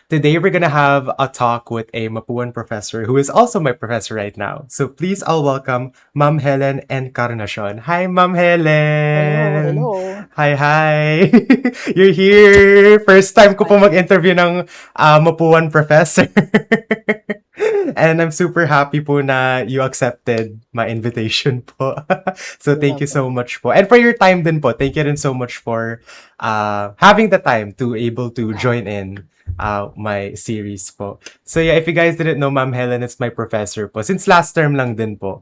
Today we're gonna have a talk with a Mapuan professor who is also my professor right now. So please all welcome Ma'am Helen Encarnacion. Hi, Ma'am Hello, Helen! hello. Hi! You're here! First time ko po Hi. mag-interview ng Mapuan professor. And I'm super happy po na you accepted my invitation po. So You're thank you so welcome. much po. And for your time din po. Thank you rin so much for having the time to able to join in my series po. So yeah, if you guys didn't know, Ma'am Helen is my professor po. Since last term lang din po,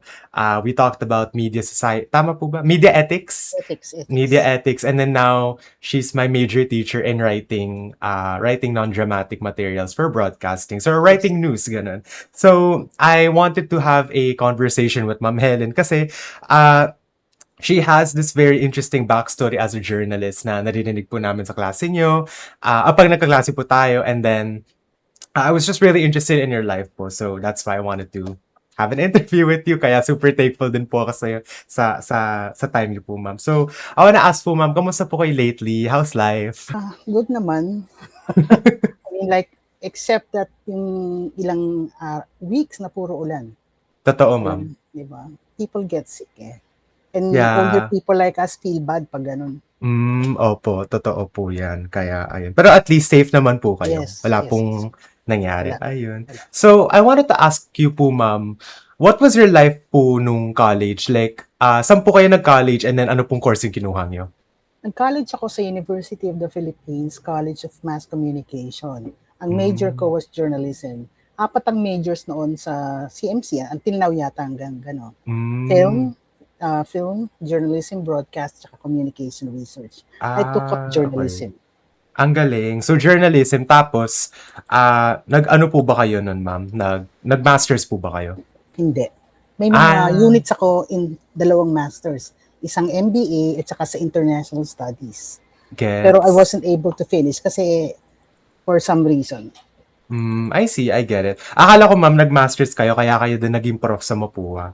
we talked about media society. Tama po ba? Media ethics? Ethics, Media ethics. ethics. And then now, she's my major teacher in writing non-dramatic materials for broadcasting. So, Yes. writing news, ganun. So, I wanted to have a conversation with Ma'am Helen kasi, she has this very interesting backstory as a journalist na naririnig po namin sa klase nyo. Pag nagkaklase po tayo, and then I was just really interested in your life po. So that's why I wanted to have an interview with you. Kaya super thankful din po ako sa time niyo po, ma'am. So, I wanna ask po, ma'am, kamusta po kayo lately? How's life? Good naman. I mean, like, except that yung ilang weeks na puro ulan. Totoo, ma'am. Ayun, di ba? People get sick eh. And older Yeah. people like us feel bad pag ganun. Opo, totoo po yan. Kaya, ayun. Pero at least safe naman po kayo. Yes, Wala yes, yes. pong nangyari. Wala, Ayun. wala. So, I wanted to ask you po, ma'am, what was your life po nung college? Like, saan po kayo nag-college and then ano pong course yung kinuha niyo? Nag-college ako sa University of the Philippines, College of Mass Communication. Ang major ko was journalism. 4 ang majors noon sa CMC, until now yata hanggang gano'n. Film, journalism, broadcast, saka communication research. I took up Okay. journalism. Ang galing. So, journalism. Tapos, nag-ano po ba kayo nun, ma'am? Nag-masters po ba kayo? Hindi. May mga units ako in 2 masters. Isang MBA at saka sa international studies. Pero I Gets. wasn't able to finish kasi for some reason. I see. I get it. Akala ko, ma'am, nag-masters kayo, kaya kayo din naging prof sa Mapua.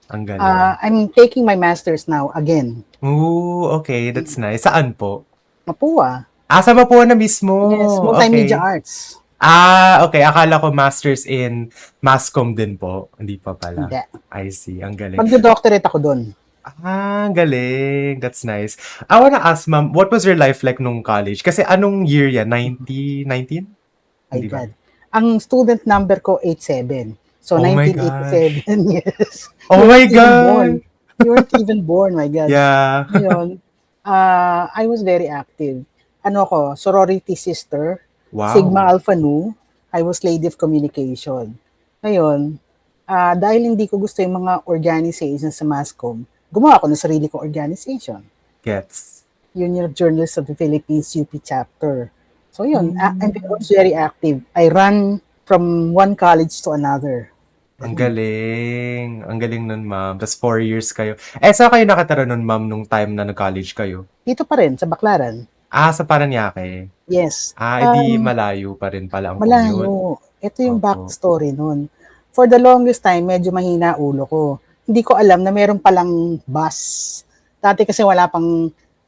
Ang galing. I'm taking my masters now again. Ooh, okay. That's nice. Saan po? Mapua. Sa Mapua na mismo. Yes, multimedia Okay. arts. Okay. Akala ko masters in mass comm din po. Hindi pa pala. Hindi. I see. Ang galing. Magdo-doctorate ako doon. Ang galing. That's nice. I wanna ask, ma'am, what was your life like nung college? Kasi anong year yan? 1919? My Hindi ba? God. Ang student number ko, 87. So, Oh my 1987, yes. Oh You my weren't even born. God! You weren't even born, my God. Yeah. Ngayon, I was very active. Ano ko, sorority sister, Sigma Wow. Alpha Nu, I was lady of communication. Ngayon, dahil hindi ko gusto yung mga organizations sa MASCOM, gumawa ako ng sarili kong organization. Gets. Union of Journalists of the Philippines UP chapter. So yun, I was very active. I ran from one college to another. Ang galing. Ang galing nun, ma'am. Tapos 4 years kayo. Saan kayo nakatira nun, ma'am, nung time na nag-college kayo? Dito pa rin, sa Baclaran. Sa Paranaque. Yes. Edi malayo pa rin pala ang commute. Malayo. Ito yung Opo. backstory nun. For the longest time, medyo mahina ulo ko. Hindi ko alam na meron palang bus. Dati kasi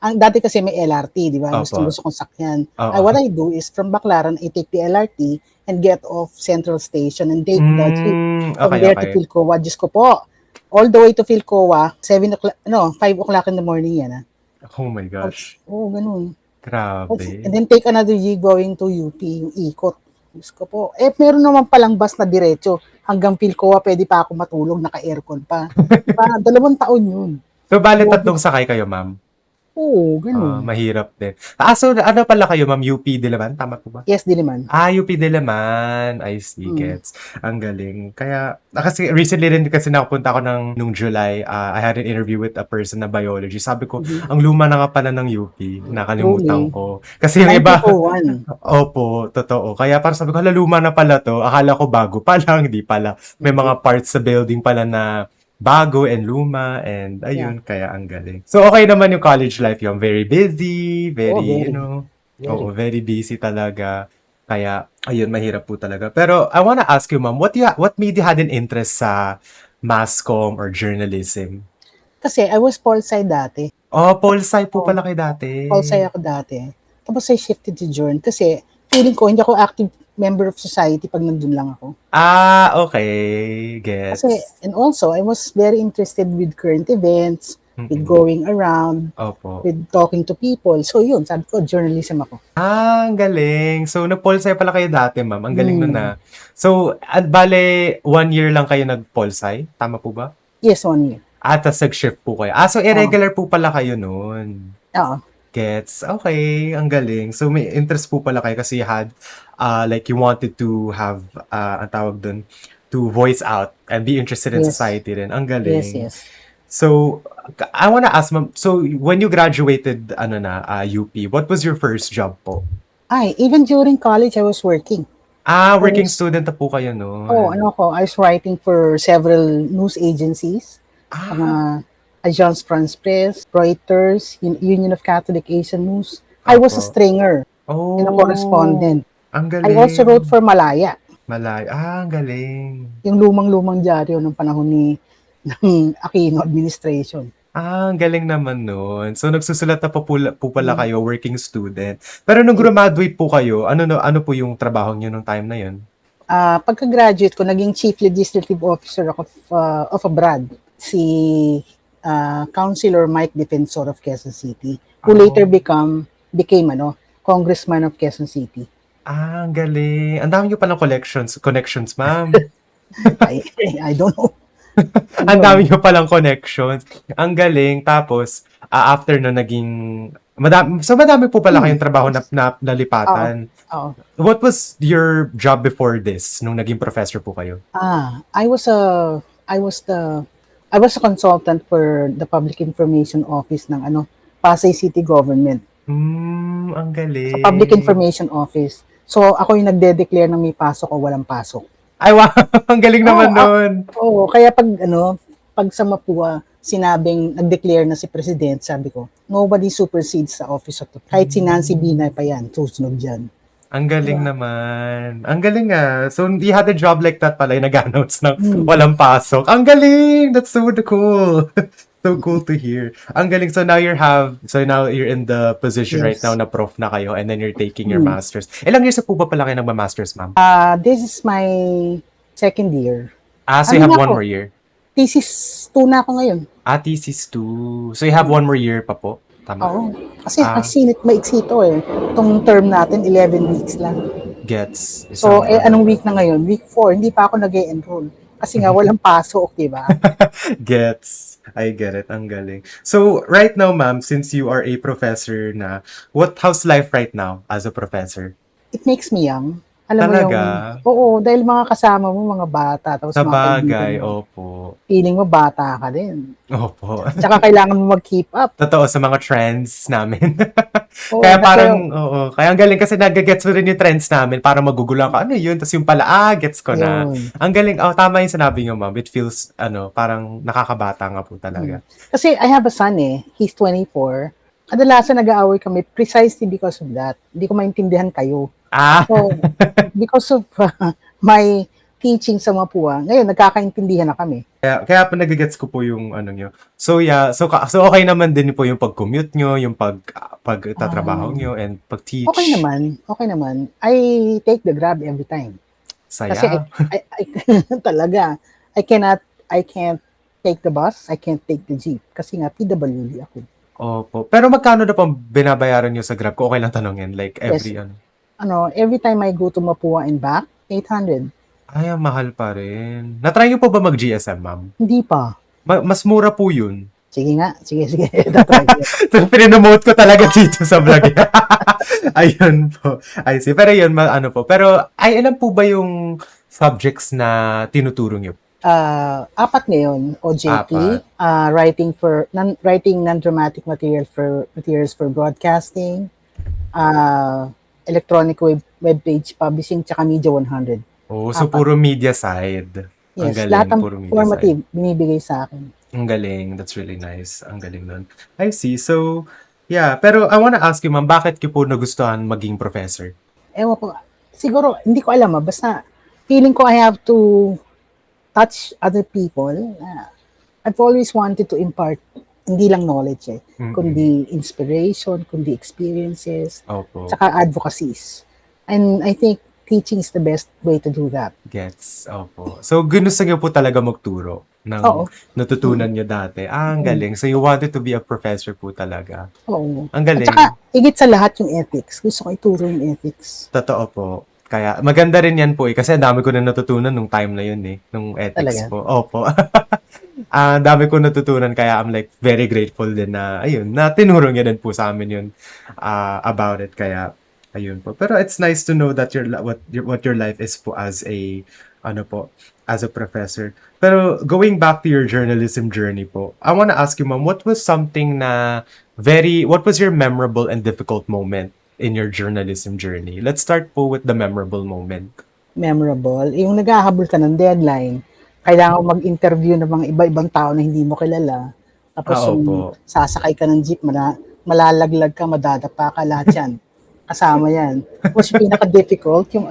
dati kasi may LRT, di ba? Opo. Gusto kong sakyan. Oo. What I do is from Baclaran, I take the LRT and get off Central Station and take the jeep from there to Philcoa. Diyos ko po. All the way to Philcoa, 5 o'clock in the morning yan. Oh my gosh. Ganun. Grabe. And then take another jeep going to UP, yung ikot. Diyos ko po. Meron naman palang bus na diretso. Hanggang Philcoa, pwede pa ako matulog, naka-aircon pa. Diba? 2 taon yun. So, bale 3 sakay kayo, ma'am? Oo, ganun. Mahirap din. So ano pala kayo, ma'am? UP Diliman? Tama po ba? Yes, Diliman. UP Diliman. I see, gets. Ang galing. Kaya, kasi recently rin kasi nakapunta ako nung July, I had an interview with a person na biology. Sabi ko, ang luma na nga pala ng UP. Nakalimutan ko. Kasi yung iba, 1901. opo, totoo. Kaya parang sabi ko, luma na pala to. Akala ko bago pa lang, hindi pala. May mga parts sa building pala na bago and luma, and ayun, kaya ang galing. So, okay naman yung college life yung very busy, very, very busy talaga. Kaya, ayun, mahirap po talaga. Pero, I wanna ask you, ma'am, what made you had an interest sa mass comm or journalism? Kasi I was pol sci dati. Pol sci po pala kayo dati. Pol sci ako dati. Tapos I shifted to journal kasi feeling ko hindi ako active member of society pag nandun lang ako. Okay. Kasi, Gets. and also, I was very interested with current events, with Mm. going around, Opo. with talking to people. So, yun, sabi ko, journalism ako. Ang galing. So, nag-Polsci pala kayo dati, ma'am. Ang galing nun, Hmm. So, at bale, 1 year lang kayo nag-Polsci? Tama po ba? Yes, 1 year. Tas nag-shift po kayo. So Oo. irregular po pala kayo nun. Oo. Gets. Okay, ang galing. So may interest po pala kayo kasi you had, like you wanted to have, ang tawag dun, to voice out and be interested in Yes. society rin. Ang Yes, galing. yes. So, I wanna ask, ma'am, so when you graduated, UP, what was your first job po? Even during college, I was working. Working was- student na po kayo nun. I was writing for several news agencies. Ah, Agence France Presse, Reuters, Union of Catholic Asian News. I was a Opo. stringer and a Oh, correspondent. ang I also wrote galing. for Malaya, Malay. Ang galing. yung lumang-lumang dyaryo ng panahon ng Aquino administration. Ang galing naman nun. So, nagsusulat na po pala Mm. kayo, working student. Pero nung graduate po kayo, ano po yung trabaho niyo nung time na yun? Pagka-graduate ko, naging Chief Legislative Officer ako of Abroad. Si Councilor Mike Defensor of Quezon City, who later became Congressman of Quezon City. Ang galing. Ang dami niyo palang connections, ma'am. I don't know. Ang dami niyo palang connections. Ang galing. Tapos, after na naging, madami po pala kayong trabaho na nalipatan. Oo. What was your job before this, nung naging professor po kayo? I was a consultant for the Public Information Office ng Pasay City Government. Ang galing. Sa Public Information Office. So, ako yung nagde-declare ng may pasok o walang pasok. Ay, wow! Ang galing naman nun. Kaya pag sa Mapua, sinabing nag-declare na si President, sabi ko, nobody supersedes sa office of the... Kahit si Nancy Binay pa yan, susunod dyan. Ang galing naman. Ang galing nga. So, you had a job like that pala, yung nag-announce ng walang pasok. Ang galing! That's so cool. So cool to hear. Ang galing. So now you're in the position right Yes. now na prof na kayo and then you're taking your master's. Ilang years na po ba pala kayo nagma-master's, ma'am? This is my second year. So you have na one ako? more year. Thesis 2 na ako ngayon. Thesis 2. So you have one more year pa po? Tama? Oo. Kasi maiksi ito eh. Itong term natin, 11 weeks lang. Gets. So, anong week na ngayon? Week 4, hindi pa ako nag-e-enroll. Kasi nga, walang pasok, di ba? Gets. I get it. Ang galing. So, right now, ma'am, since you are a professor na, how's life right now as a professor? It makes me young. Alam Talaga? mo oo, dahil mga kasama mo, mga bata, tapos Sa mga bagay, kaibigan mo, opo. feeling mo bata ka din. Opo. Tsaka kailangan mo mag-keep up. Totoo sa mga trends namin. Oo, Kaya parang, kaya ang galing kasi nag-gets mo rin yung trends namin. Parang magugulang ka, ano yun? Tapos yung pala, gets ko na. Yun. Ang galing, tama yung sinabi nyo, ma'am. It feels, parang nakakabata nga po talaga. Kasi I have a son he's 24. Kadalasan nag-aaway kami precisely because of that. Hindi ko maintindihan kayo. So, because of my teaching sa Mapua, ngayon nagkakaintindihan na kami. Kaya pa nagigets ko po yung ano nyo. So yeah, so okay naman din po yung pag-commute nyo, yung pagtatrabaho nyo, and pag-teach. Okay naman. I take the Grab every time. Saya. Kasi I talaga, I can't take the bus, I can't take the jeep. Kasi nga, PWD ako. Opo. Pero magkano na pong binabayaran nyo sa Grab? Kung okay lang tanongin. Like every Yes. Every time I go to Mapua and back, 800. Ay, ang mahal pa rin. Na-try nyo po ba mag-GSM, ma'am? Hindi pa. Mas mura po yun. Sige nga, sige. Tatry ko. So, pinomote ko talaga dito sa vlog. Ayun po. I see. Pero yun, Pero, ilan po ba yung subjects na tinuturo nyo? 4 ngayon, OJT, writing non-dramatic materials for broadcasting, electronic web page publishing, tsaka Media 100. So puro media side. Ang Yes, galing, lahat ng puro media formative side. binibigay sa akin. Ang galing. That's really nice. Ang galing nun. I see. So, yeah. Pero I wanna ask you, ma'am, bakit niyo po nagustuhan maging professor? Ewan ko, siguro, hindi ko alam basta feeling ko I have to touch other people. I've always wanted to impart hindi lang knowledge kundi inspiration, kundi experiences, Opo. tsaka advocacies. And I think teaching is the best way to do that. Gets, opo. So, ginusto niyo po talaga magturo ng Oo. natutunan niyo dati? Ang galing. So, you wanted to be a professor po talaga? Oo. Ang At galing. saka, higit sa lahat yung ethics. Gusto ko ituro yung ethics. Totoo po. Kaya maganda rin yan po kasi ang dami ko na natutunan nung time na yun nung ethics Talaga? po. Opo. Ang dami ko natutunan kaya I'm like very grateful din na ayun, na tinuro niya din po sa amin yun about it. Kaya ayun po. Pero it's nice to know that what your life is po as a ano po, as a professor. Pero going back to your journalism journey po, I want to ask you, ma'am, what was your memorable and difficult moment in your journalism journey? Let's start po with the memorable moment. Memorable. Yung naghahabol ka ng deadline, kailangan mo mag-interview ng mga iba-ibang tao na hindi mo kilala. Tapos yung Opo. sasakay ka ng jeep, malalaglag ka, madadapa ka, lahat yan. Kasama yan. Tapos yung pinaka-difficult, yung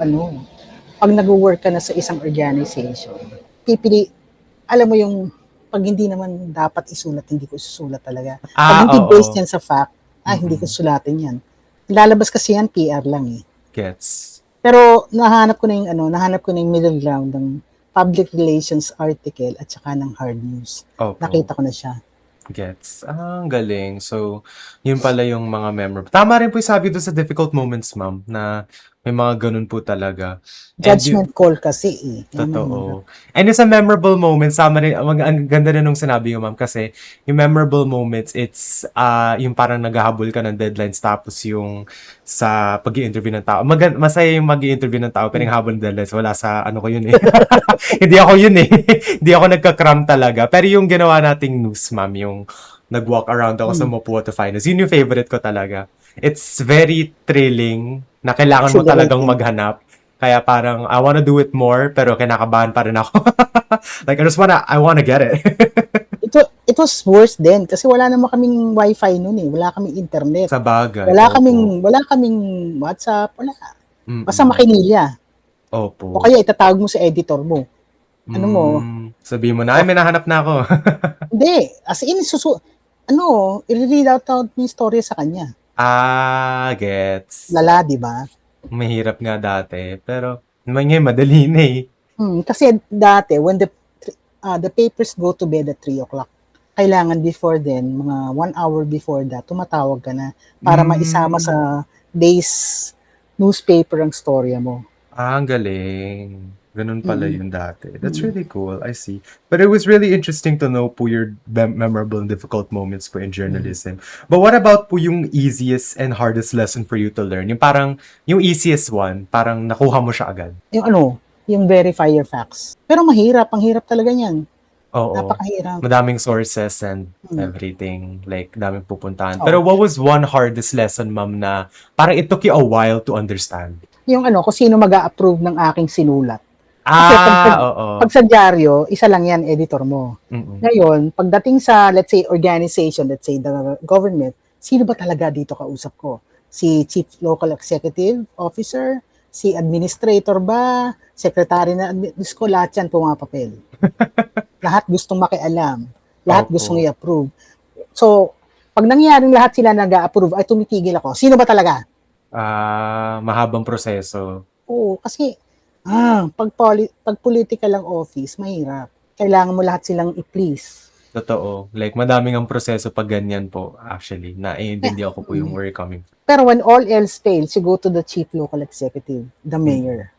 pag nag-work ka na sa isang organization, alam mo yung, pag hindi naman dapat isulat, hindi ko isusulat talaga. Pag hindi Oo. based yan sa fact, hindi ko sulatin yan. Lalabas kasi yan, PR lang eh. Gets. Pero nahanap ko na yung middle ground ng public relations article at saka ng hard news. Opo. Nakita ko na siya. Gets. Ang galing. So, yun pala yung mga memorable. Tama rin po yung sabi doon sa difficult moments, ma'am, na may mga ganun po talaga. Judgment call kasi eh. Totoo. And yung sa memorable moments, sama rin, ang ganda na nung sinabi mo, ma'am, kasi yung memorable moments, it's yung parang naghahabol ka ng deadlines tapos yung sa pag-i-interview ng tao. Masaya yung mag-i-interview ng tao, pero yung habol ng deadlines, wala sa ano ko yun eh. Hindi ako yun eh. Hindi ako nagka-cram talaga. Pero yung ginawa nating news, ma'am, yung nag-walk around ako sa Mapua to Finance, yun yung favorite ko talaga. It's very thrilling na kailangan mo talagang maghanap. Kaya parang, I wanna do it more, pero kinakabahan pa rin ako. Like, I wanna get it. It was worse then kasi wala naman kaming wifi noon eh. Wala kaming internet. Sa bagay. Wala kaming WhatsApp. Wala. Basta makinilya. Opo. O kaya itatawag mo sa editor mo. Ano mo? Sabihin mo na, ay, may nahanap na ako. Hindi. As in, i-read out yung story sa kanya. Gets. Lala, di ba? Mahirap nga dati. Pero, naman ngayon, madali na eh. Kasi dati, when the papers go to bed at 3 o'clock, kailangan before then, mga 1 hour before that, tumatawag ka na para maisama sa day's newspaper ang storya mo. Ang galing. Ganun pala yun dati. That's really cool. I see. But it was really interesting to know po your memorable and difficult moments po in journalism. But what about po yung easiest and hardest lesson for you to learn? Yung parang, yung easiest one, parang nakuha mo siya agad. Yung verify your facts. Pero mahirap. Ang hirap talaga niyan. Oo. Napakahirap. Madaming sources and everything. Like, daming pupuntahan. Pero what was one hardest lesson, ma'am, na parang it took you a while to understand? Yung kung sino mag-a-approve ng aking sinulat. Oo. Pag sa dyaryo, isa lang yan, editor mo. Ngayon, pagdating sa, let's say, organization, let's say, the government, sino ba talaga dito kausap ko? Si Chief Local Executive Officer? Si Administrator ba? Secretary na Diyos ko, lahat yan pumapapel. Lahat gustong makialam. Lahat gustong i-approve. So, pag nangyaring lahat sila nag-a-approve, ay tumitigil ako. Sino ba talaga? Mahabang proseso. Oo, kasi pag political ang office, mahirap. Kailangan mo lahat silang i-please. Totoo. Like, madaming ang proseso pag ganyan po, actually. Naiintindihan ko po yung where you're coming from. Pero when all else fails, you go to the chief local executive, the mayor.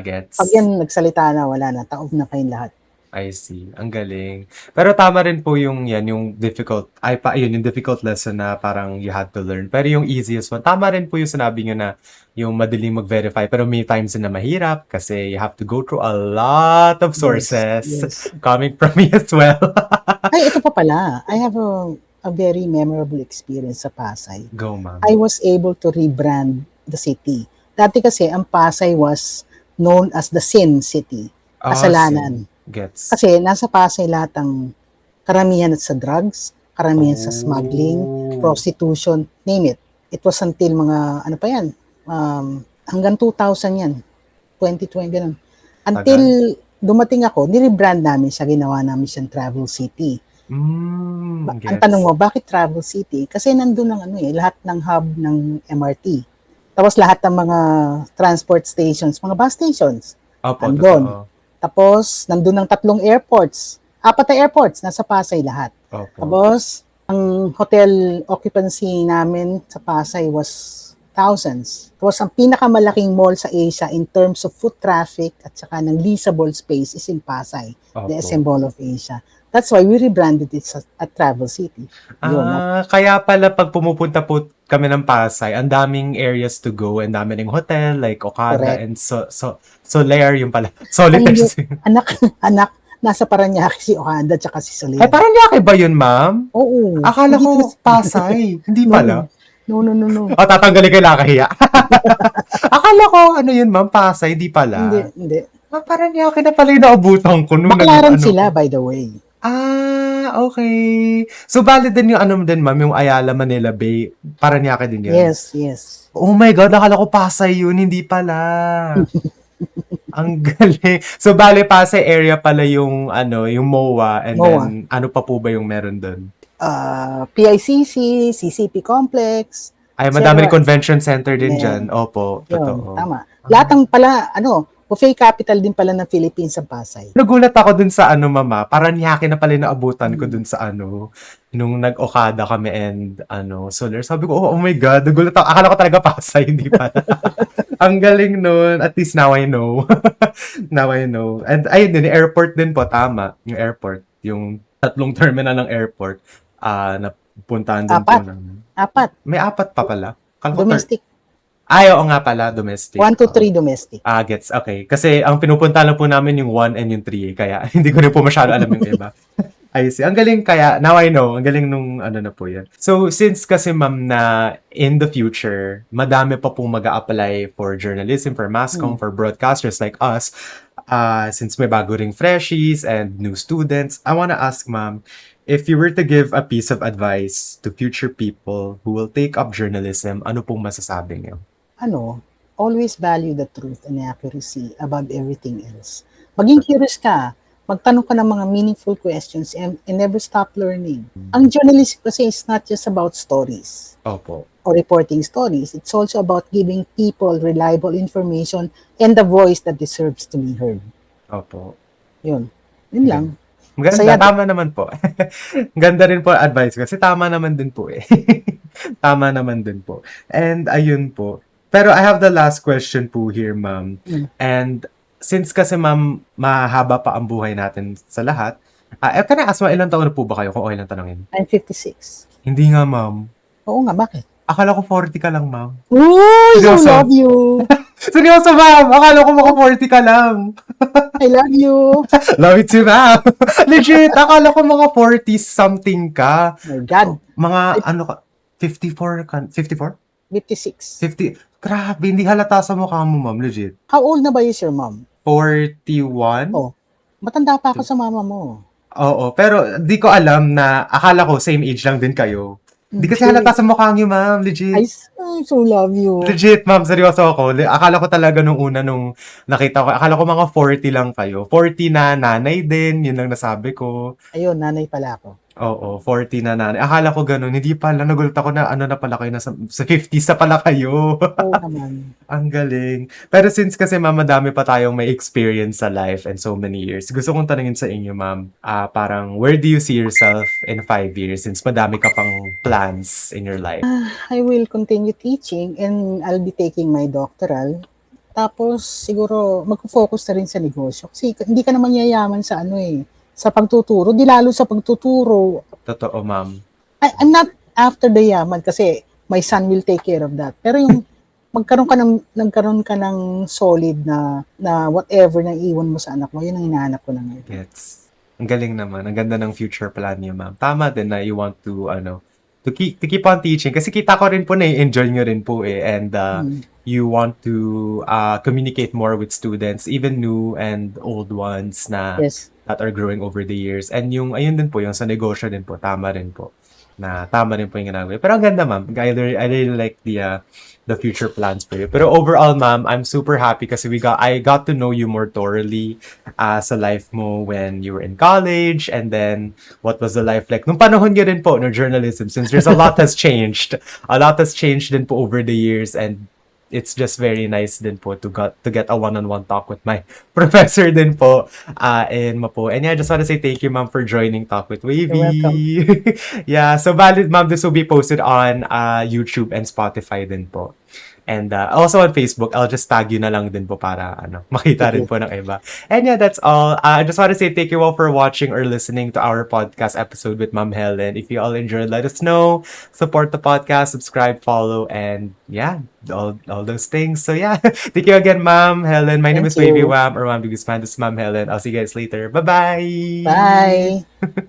Gets. Pag yan nagsalita na, wala na. Taob na kayong lahat. I see. Ang galing. Pero tama rin po yung difficult, yung difficult lesson na parang you had to learn. Pero yung easiest one, tama rin po yung sinabi nyo na yung madaling mag-verify. Pero may times na mahirap kasi you have to go through a lot of sources coming from me as well. Ay, ito pa pala. I have a very memorable experience sa Pasay. Go, ma'am. I was able to rebrand the city. Dati kasi, ang Pasay was known as the Sin City. Kasalanan. Gets. Kasi nasa Pasay lahat ang karamihan sa drugs, karamihan sa smuggling, prostitution, name it. It was until mga, hanggang 2000 yan. 2020, ganun. Until dumating ako, nirebrand namin siya, ginawa namin siyang Travel City. Ang tanong mo, bakit Travel City? Kasi nandun ang lahat ng hub ng MRT. Tapos lahat ng mga transport stations, mga bus stations, Opo, andun. totoo. Tapos, nandun ang 3 airports. 4 na airports, nasa Pasay lahat. Opo. Tapos, ang hotel occupancy namin sa Pasay was thousands. Tapos, ang pinakamalaking mall sa Asia in terms of foot traffic at saka ng leasable space is in Pasay, the Opo. SM Mall of Asia. That's why we rebranded it at Travel City. Yun. Kaya pala pag pumupunta po kami ng Pasay, ang daming areas to go, and dami ng hotel, like Okada Correct. and Solaire, yung pala. Solitaire. Anak, nasa Parañaque si Okada at saka si Ay, Soler. Paranaque ba yun, ma'am? Oo. Akala Hindi ko Pasay. Hindi pala. No. O, tatanggalin ko yung nakahiya. Akala ko, ano yun, ma'am? Pasay, di pala. Hindi. Paranaque na pala yung naabutan ko. Nung Baklaran ano sila, ko. by the way. Okay. So, valid din yung ano din, ma'am, yung Ayala, Manila Bay. Paranaque din yun. Yes. Oh my God, akala ko Pasay yun. Hindi pala. Ang galing. So, bale, Pasay area pala yung, yung MOA, and MOA. then, ano pa po ba yung meron doon? PICC, CCP Complex. Ay, madami rin Sierra. convention center din Yeah. dyan. Opo, Yun, totoo. tama. Lahat ng pala, buffet capital din pala ng Philippines ang Pasay. Nagulat ako dun sa mama, Paranaque na pala yung naabutan ko dun sa nung nag-Okada kami and Soler. Sabi ko, oh my God, nagulat ako. Akala ko talaga Pasay, hindi pala. Ang galing nun. At least now I know. Now I know. And ayun din, yung airport din po, tama. Yung airport. Yung 3 terminal ng airport na puntahan din po 4. namin. 4. May 4 pa pala. Kala ko Domestic. Ay, oo nga pala, domestic. 1 to 3 domestic. Gets. Okay. Kasi ang pinupunta lang po namin yung 1 and yung 3 kaya hindi ko rin po masyado alam yung iba. I see. Ang galing kaya. Now I know. Ang galing nung na po yan. So, since kasi ma'am na in the future, madami pa pong mag-a-apply for journalism, for mass comm, for broadcasters like us, since may bago ring freshies and new students, I wanna ask ma'am, if you were to give a piece of advice to future people who will take up journalism, ano pong masasabi niyo? Always value the truth and accuracy above everything else. Maging curious ka, magtanong ka ng mga meaningful questions and never stop learning. Ang journalism kasi is not just about stories Opo. or reporting stories. It's also about giving people reliable information and the voice that deserves to be heard. Opo. Yun lang. Maganda, Saya- tama naman po. Ganda rin po advice kasi tama naman din po eh. Tama naman din po. And ayun po. Pero I have the last question po here, ma'am. And since kasi ma'am, mahaba pa ang buhay natin sa lahat, can I ask ma'am, ilang taon na po ba kayo kung okay lang tanongin? I'm 56. Hindi nga, ma'am. Oo nga, bakit? Akala ko 40 ka lang, ma'am. Uy, I Seryoso? love you. Seryoso, ma'am! Akala ko maka 40 ka lang. I love you. Love it too, ma'am. Legit, akala ko mga 40-something ka. My God, Mga, 54 ka? 54? 56. 50. Grabe, hindi halata sa mukha mo, ma'am. Legit. How old na ba is your mom? 41? Oh, matanda pa ako sa mama mo. Oo, pero di ko alam na akala ko same age lang din kayo. Di kasi halata sa mukha niyo, ma'am. Legit. I so love you. Legit, ma'am. Seryoso ako. Akala ko talaga nung una nung nakita ko, akala ko mga 40 lang kayo. 40 na nanay din, yun lang nasabi ko. Ayun, nanay pala ako. Oo, 40 na nanay. Akala ko ganun. Hindi pala. Nagulat ako na na pala kayo. Sa 50s na pala kayo. Oo naman. Ang galing. Pero since kasi ma'am, madami pa tayong may experience sa life and so many years, gusto kong tanungin sa inyo, ma'am, parang where do you see yourself in 5 years since madami ka pang plans in your life? I will continue teaching and I'll be taking my doctoral. Tapos siguro magfo-focus na rin sa negosyo. Kasi hindi ka naman yayaman sa sa pagtuturo. Di lalo sa pagtuturo. Totoo, ma'am. I'm not after the yaman kasi my son will take care of that. Pero yung nagkaroon ka ng solid na whatever na iwan mo sa anak mo, yun ang hinahanap ko na ngayon. Yes. Ang galing naman. Ang ganda ng future plan niyo, ma'am. Tama din na you want to, to keep on teaching. Kasi kita ko rin po na enjoy nyo rin po eh. And you want to communicate more with students, even new and old ones na Yes. that are growing over the years. And yung, ayun din po, yung sa negosyo din po, tama rin po. Tama rin po yung ginagawa. Pero ang ganda, ma'am. I really like the future plans for you. Pero overall, ma'am, I'm super happy kasi I got to know you more thoroughly sa life mo when you were in college, and then what was the life like nung panahon niyo rin po no journalism, since there's a lot has changed. A lot has changed din po over the years, and it's just very nice din po to get a one-on-one talk with my professor din po in Mapo. And yeah, I just want to say thank you, ma'am, for joining Talk with You're welcome. Wavy. Yeah, so valid, ma'am, this will be posted on YouTube and Spotify din po. And also on Facebook, I'll just tag you na lang din po para makita rin Sige. po ng iba. And yeah, that's all. I just want to say thank you all for watching or listening to our podcast episode with Ma'am Helen. If you all enjoyed, let us know. Support the podcast, subscribe, follow, and yeah, all those things. So yeah, thank you again, Ma'am Helen. My name Thank is Wavy you. Wham or Wham Guzman. This is Ma'am Helen. I'll see you guys later. Bye-bye. Bye.